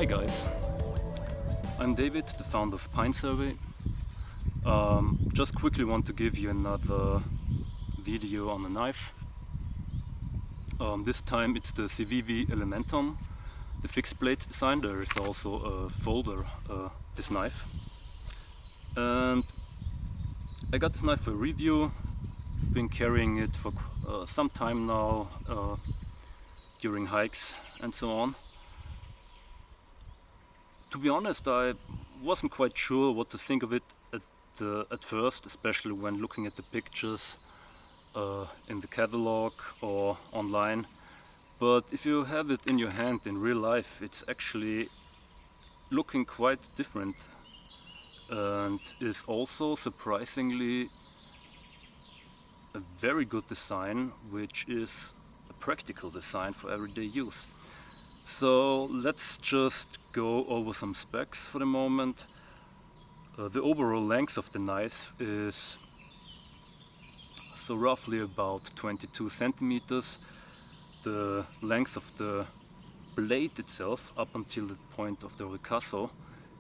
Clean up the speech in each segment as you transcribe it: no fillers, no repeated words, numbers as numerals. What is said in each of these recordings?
Hi guys, I'm David, the founder of Pine Survey. Just quickly want to give you another video on a knife. This time it's the Civivi Elementum, the fixed blade design. There is also a folder, this knife. And I got this knife for review. I've been carrying it for some time now, during hikes and so on. To be honest, I wasn't quite sure what to think of it at first, especially when looking at the pictures in the catalog or online. But if you have it in your hand in real life, it's actually looking quite different and is also surprisingly a very good design, which is a practical design for everyday use. So let's just go over some specs for the moment. The overall length of the knife is roughly about 22 centimeters. The length of the blade itself up until the point of the ricasso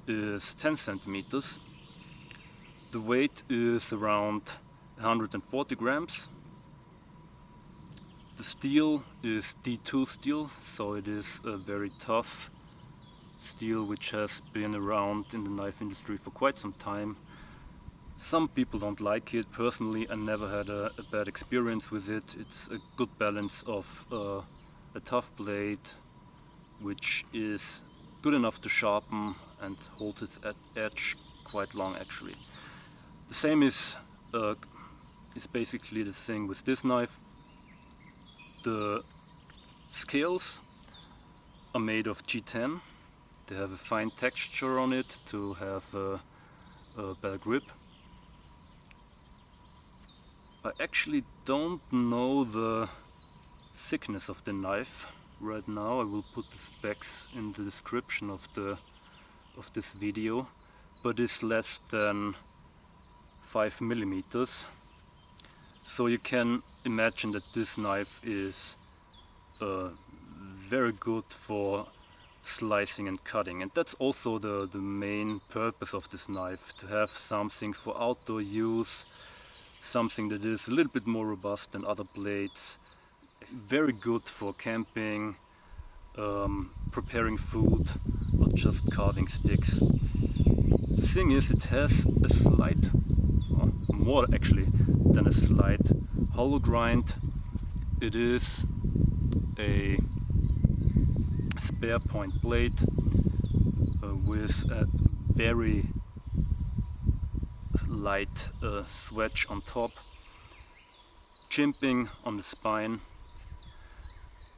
is 10 centimeters. The weight is around 140 grams. The steel is D2 steel, so it is a very tough steel which has been around in the knife industry for quite some time. Some people don't like it. Personally, I never had a bad experience with it. It's a good balance of a tough blade which is good enough to sharpen and hold its edge quite long actually. The same is basically the thing with this knife. The scales are made of G10. They have a fine texture on it to have a better grip. I actually don't know the thickness of the knife right now. I will put the specs in the description of this video, but it's less than 5 millimeters. So you can imagine that this knife is very good for slicing and cutting, and that's also the main purpose of this knife, to have something for outdoor use, something that is a little bit more robust than other blades, very good for camping, preparing food, or just carving sticks. The thing is, it has a slight, more actually than a slight, hollow grind. It is a spare point blade with a very light swedge on top, chimping on the spine.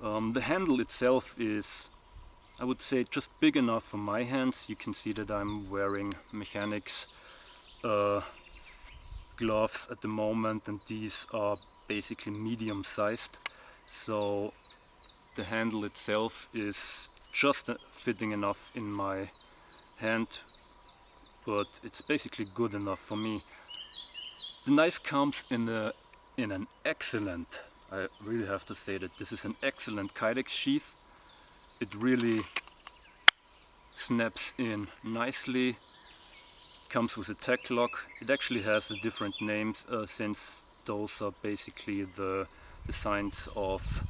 The handle itself is, I would say, just big enough for my hands. You can see that I'm wearing mechanics gloves at the moment, and these are basically medium sized, so the handle itself is just fitting enough in my hand, but it's basically good enough for me. The knife comes in an excellent, I really have to say that this is an excellent Kydex sheath. It really snaps in nicely. Comes with a tech lock. It actually has a different name since those are basically the designs of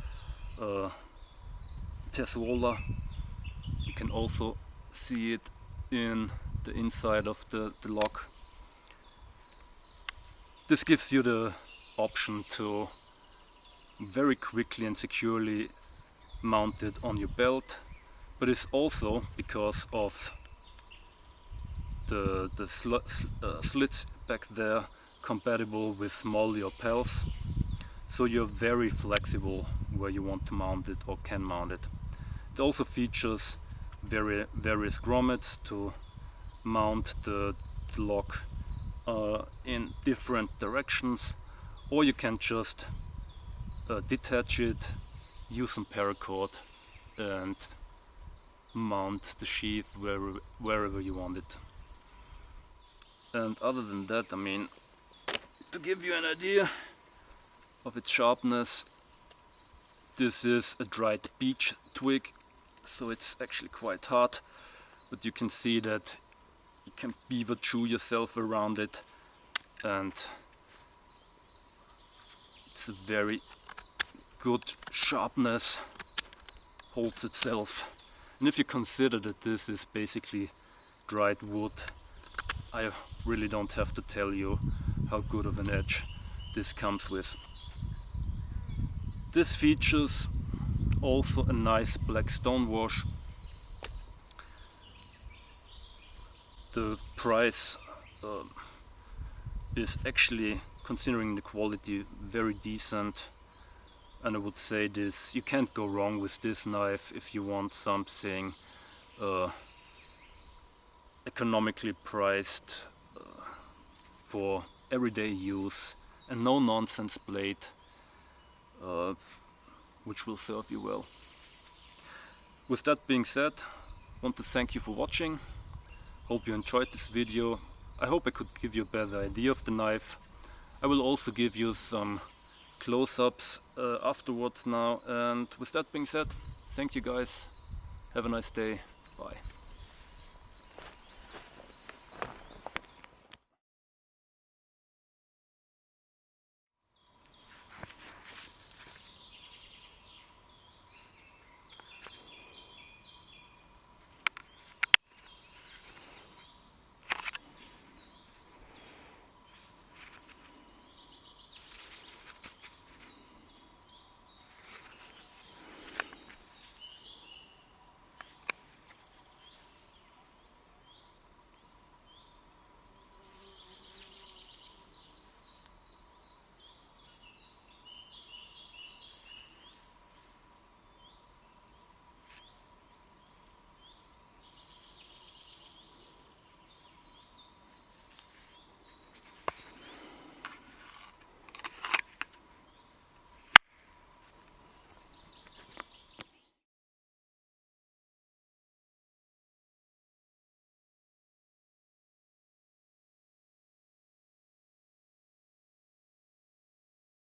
terzuola. You can also see it in the inside of the lock. This gives you the option to very quickly and securely mount it on your belt, but it's also, because of the slits back there, compatible with small lapels, so you're very flexible where you want to mount it or can mount it. It also features various grommets to mount the lock in different directions, or you can just detach it, use some paracord and mount the sheath wherever you want it. And other than that, I mean, to give you an idea of its sharpness, this is a dried beech twig so it's actually quite hard, but you can see that you can beaver chew yourself around it, and it's a very good sharpness, holds itself. And if you consider that this is basically dried wood, I really don't have to tell you how good of an edge this comes with. This features also a nice black stone wash. The price is actually, considering the quality, very decent, and I would say this, you can't go wrong with this knife if you want something economically priced for everyday use, and no nonsense blade which will serve you well. With that being said, I want to thank you for watching. Hope you enjoyed this video. I hope I could give you a better idea of the knife. I will also give you some close-ups afterwards now, and with that being said, thank you guys, have a nice day, bye.